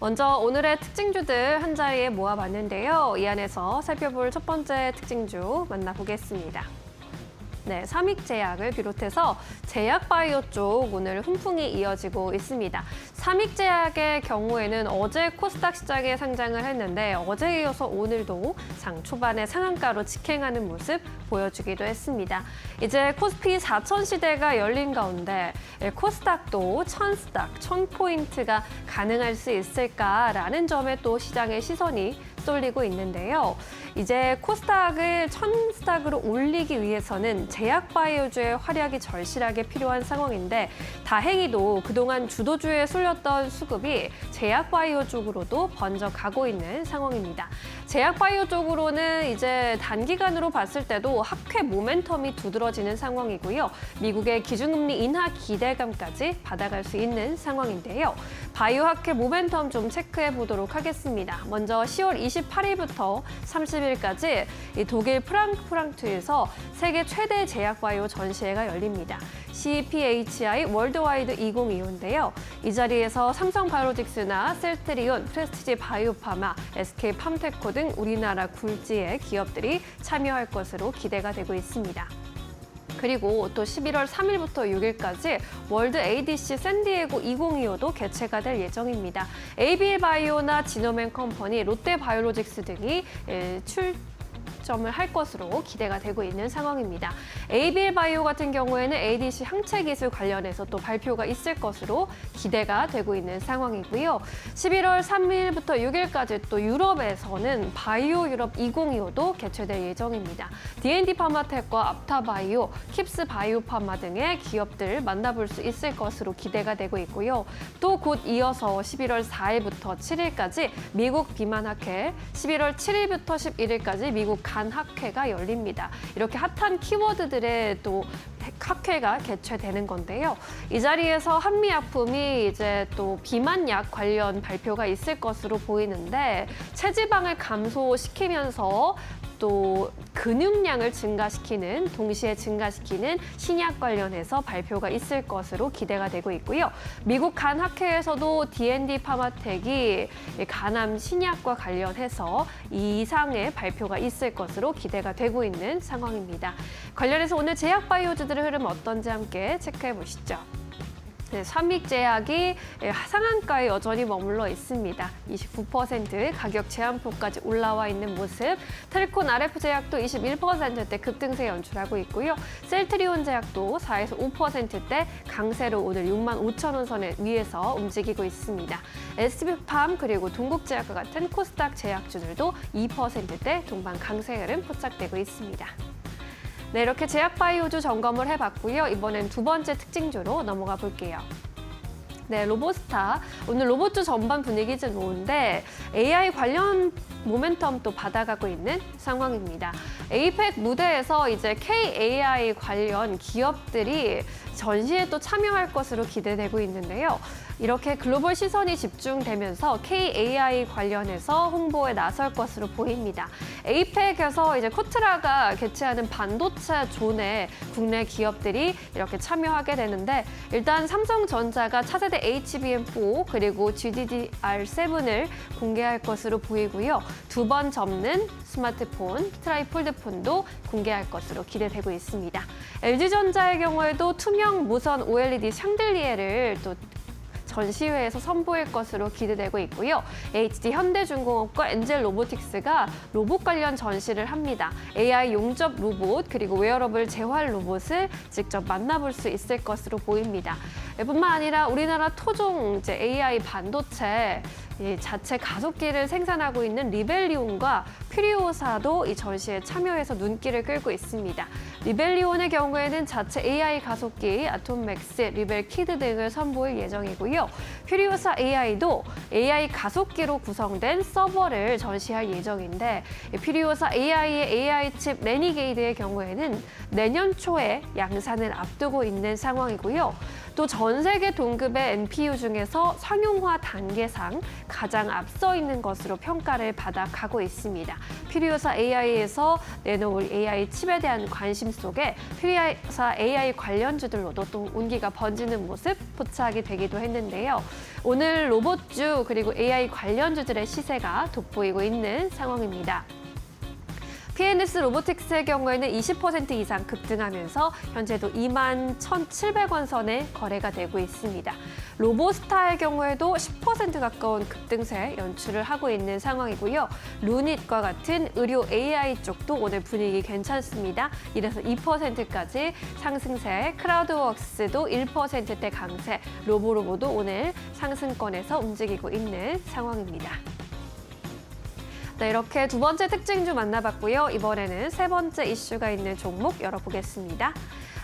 먼저 오늘의 특징주들 한자리에 모아봤는데요. 이 안에서 살펴볼 첫 번째 특징주 만나보겠습니다. 네, 삼익제약을 비롯해서 제약바이오 쪽 오늘 훈풍이 이어지고 있습니다. 삼익제약의 경우에는 어제 코스닥 시장에 상장을 했는데 어제에 이어서 오늘도 장 초반에 상한가로 직행하는 모습 보여주기도 했습니다. 이제 코스피 4천 시대가 열린 가운데 코스닥도 1000스닥, 1000포인트가 가능할 수 있을까라는 점에 또 시장의 시선이 쏠리고 있는데요. 이제 코스닥을 1000스닥으로 올리기 위해서는 제약바이오주의 활약이 절실하게 필요한 상황인데 다행히도 그동안 주도주에 쏠렸던 수급이 제약바이오 쪽으로도 번져가고 있는 상황입니다. 제약바이오 쪽으로는 이제 단기간으로 봤을 때도 학회 모멘텀이 두드러지는 상황이고요. 미국의 기준금리 인하 기대감까지 받아갈 수 있는 상황인데요. 바이오 학회 모멘텀 좀 체크해 보도록 하겠습니다. 먼저 10월 28일부터 30일까지 이 독일 프랑크푸르트에서 세계 최대 제약바이오 전시회가 열립니다. CPHI 월드와이드 2025인데요. 이 자리에서 삼성바이오로직스나 셀트리온, 프레스티지 바이오파마, SK팜테코 등 우리나라 굴지의 기업들이 참여할 것으로 기대가 되고 있습니다. 그리고 또 11월 3일부터 6일까지 월드 ADC 샌디에고 2025도 개최가 될 예정입니다. ABL 바이오나 지노맨 컴퍼니, 롯데바이오로직스 등이 출점을 할 것으로 기대가 되고 있는 상황입니다. ABL 바이오 같은 경우에는 ADC 항체 기술 관련해서 또 발표가 있을 것으로 기대가 되고 있는 상황이고요. 11월 3일부터 6일까지 또 유럽에서는 바이오 유럽 2025도 개최될 예정입니다. D&D 파마텍과 앞타바이오, 킵스 바이오파마 등의 기업들 만나볼 수 있을 것으로 기대가 되고 있고요. 또 곧 이어서 11월 4일부터 7일까지 미국 비만학회, 11월 7일부터 11일까지 미국 간학회가 열립니다. 이렇게 핫한 키워드들의 또 학회가 개최되는 건데요. 이 자리에서 한미약품이 이제 또 비만약 관련 발표가 있을 것으로 보이는데 체지방을 감소시키면서 또 근육량을 동시에 증가시키는 신약 관련해서 발표가 있을 것으로 기대가 되고 있고요. 미국 간학회에서도 D&D 파마텍이 간암 신약과 관련해서 이상의 발표가 있을 것으로 기대가 되고 있는 상황입니다. 관련해서 오늘 제약바이오주들의 흐름 어떤지 함께 체크해 보시죠. 네, 삼익제약이 상한가에 여전히 머물러 있습니다. 29% 가격 제한폭까지 올라와 있는 모습. 텔콘 RF제약도 21%대 급등세 연출하고 있고요. 셀트리온 제약도 4에서 5%대 강세로 오늘 65,000원 선에 위에서 움직이고 있습니다. SB팜 그리고 동국제약과 같은 코스닥 제약주들도 2%대 동반 강세 흐름 포착되고 있습니다. 네, 이렇게 제약바이오주 점검을 해봤고요. 이번엔 두 번째 특징주로 넘어가 볼게요. 네, 로보스타. 오늘 로봇주 전반 분위기 좀 좋은데 AI 관련 모멘텀 또 받아가고 있는 상황입니다. 에이펙 무대에서 이제 KAI 관련 기업들이 전시에 또 참여할 것으로 기대되고 있는데요. 이렇게 글로벌 시선이 집중되면서 KAI 관련해서 홍보에 나설 것으로 보입니다. 에이펙에서 이제 코트라가 개최하는 반도체 존에 국내 기업들이 이렇게 참여하게 되는데 일단 삼성전자가 차세대 HBM4 그리고 GDDR7을 공개할 것으로 보이고요. 두 번 접는 스마트폰, 트라이폴드폰도 공개할 것으로 기대되고 있습니다. LG전자의 경우에도 투명 무선 OLED 샹들리에를 또 전시회에서 선보일 것으로 기대되고 있고요. HD 현대중공업과 엔젤 로보틱스가 로봇 관련 전시를 합니다. AI 용접 로봇 그리고 웨어러블 재활 로봇을 직접 만나볼 수 있을 것으로 보입니다. 뿐만 아니라 우리나라 토종 이제 AI 반도체 자체 가속기를 생산하고 있는 리벨리온과 퓨리오사도 이 전시에 참여해서 눈길을 끌고 있습니다. 리벨리온의 경우에는 자체 AI 가속기, 아톰맥스, 리벨키드 등을 선보일 예정이고요. 퓨리오사 AI도 AI 가속기로 구성된 서버를 전시할 예정인데 퓨리오사 AI의 AI 칩 레니게이드의 경우에는 내년 초에 양산을 앞두고 있는 상황이고요. 또 전 세계 동급의 NPU 중에서 상용화 단계상 가장 앞서 있는 것으로 평가를 받아가고 있습니다. 퓨리오사 AI에서 내놓을 AI 칩에 대한 관심 속에 퓨리오사 AI 관련주들로도 또 운기가 번지는 모습 포착이 되기도 했는데요. 오늘 로봇주 그리고 AI 관련주들의 시세가 돋보이고 있는 상황입니다. PNS 로보틱스의 경우에는 20% 이상 급등하면서 현재도 21,700원 선에 거래가 되고 있습니다. 로보스타의 경우에도 10% 가까운 급등세 연출을 하고 있는 상황이고요. 루닛과 같은 의료 AI 쪽도 오늘 분위기 괜찮습니다. 이래서 2%까지 상승세, 크라우드웍스도 1%대 강세, 로보로보도 오늘 상승권에서 움직이고 있는 상황입니다. 네, 이렇게 두 번째 특징주 만나봤고요. 이번에는 세 번째 이슈가 있는 종목 열어보겠습니다.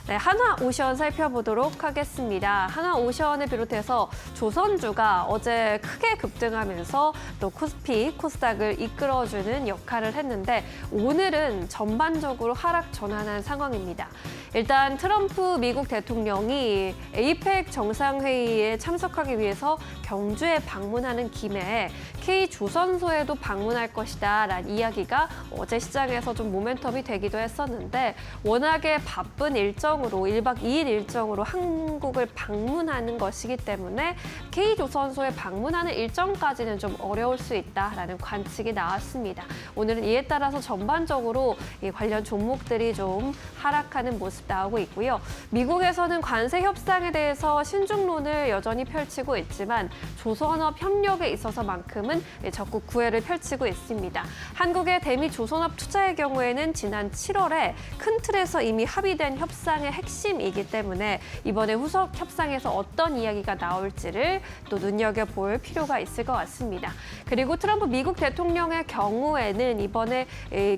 네, 한화오션 살펴보도록 하겠습니다. 한화오션을 비롯해서 조선주가 어제 크게 급등하면서 또 코스피, 코스닥을 이끌어주는 역할을 했는데 오늘은 전반적으로 하락 전환한 상황입니다. 일단 트럼프 미국 대통령이 에이펙 정상회의에 참석하기 위해서 경주에 방문하는 김에 K조선소에도 방문할 것이다라는 이야기가 어제 시장에서 좀 모멘텀이 되기도 했었는데 워낙에 바쁜 일정으로 1박 2일 일정으로 한국을 방문하는 것이기 때문에 K조선소에 방문하는 일정까지는 좀 어려울 수 있다라는 관측이 나왔습니다. 오늘은 이에 따라서 전반적으로 이 관련 종목들이 좀 하락하는 모습 나오고 있고요. 미국에서는 관세 협상에 대해서 신중론을 여전히 펼치고 있지만 조선업 협력에 있어서만큼은 적극 구애를 펼치고 있습니다. 한국의 대미 조선업 투자의 경우에는 지난 7월에 큰 틀에서 이미 합의된 협상의 핵심이기 때문에 이번에 후속 협상에서 어떤 이야기가 나올지를 또 눈여겨볼 필요가 있을 것 같습니다. 그리고 트럼프 미국 대통령의 경우에는 이번에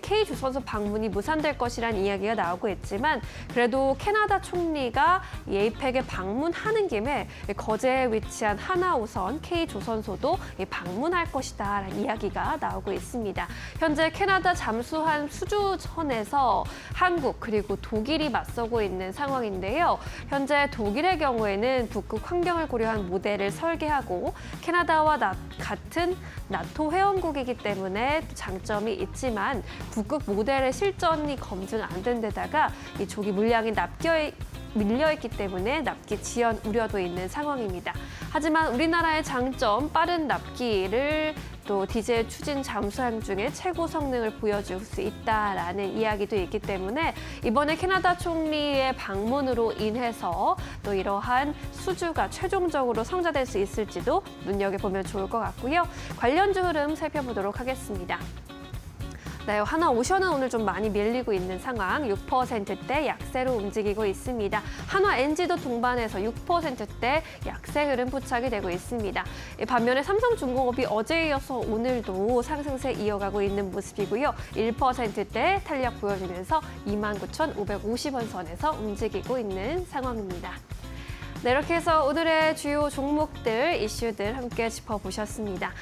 K조선소 방문이 무산될 것이라는 이야기가 나오고 있지만 그래도 캐나다 총리가 에이펙에 방문하는 김에 거제에 위치한 한화오선 K조선소도 방문할 것이다라는 이야기가 나오고 있습니다. 현재 캐나다 잠수함 수주선에서 한국 그리고 독일이 맞서고 있는 상황인데요. 현재 독일의 경우에는 북극 환경을 고려한 모델을 설계하고 캐나다와 같은 나토 회원국이기 때문에 장점이 있지만 북극 모델의 실전이 검증 안 된 데다가 이 조기 물량이 밀려있기 때문에 납기 지연 우려도 있는 상황입니다. 하지만 우리나라의 장점 빠른 납기를 또 디젤 추진 잠수함 중에 최고 성능을 보여줄 수 있다라는 이야기도 있기 때문에 이번에 캐나다 총리의 방문으로 인해서 또 이러한 수주가 최종적으로 성사될 수 있을지도 눈여겨보면 좋을 것 같고요. 관련주 흐름 살펴보도록 하겠습니다. 네, 한화오션은 오늘 좀 많이 밀리고 있는 상황, 6%대 약세로 움직이고 있습니다. 한화엔지도 동반해서 6%대 약세 흐름 포착이 되고 있습니다. 반면에 삼성중공업이 어제에 이어서 오늘도 상승세 이어가고 있는 모습이고요. 1%대 탄력 보여주면서 29,550원 선에서 움직이고 있는 상황입니다. 네, 이렇게 해서 오늘의 주요 종목들, 이슈들 함께 짚어보셨습니다.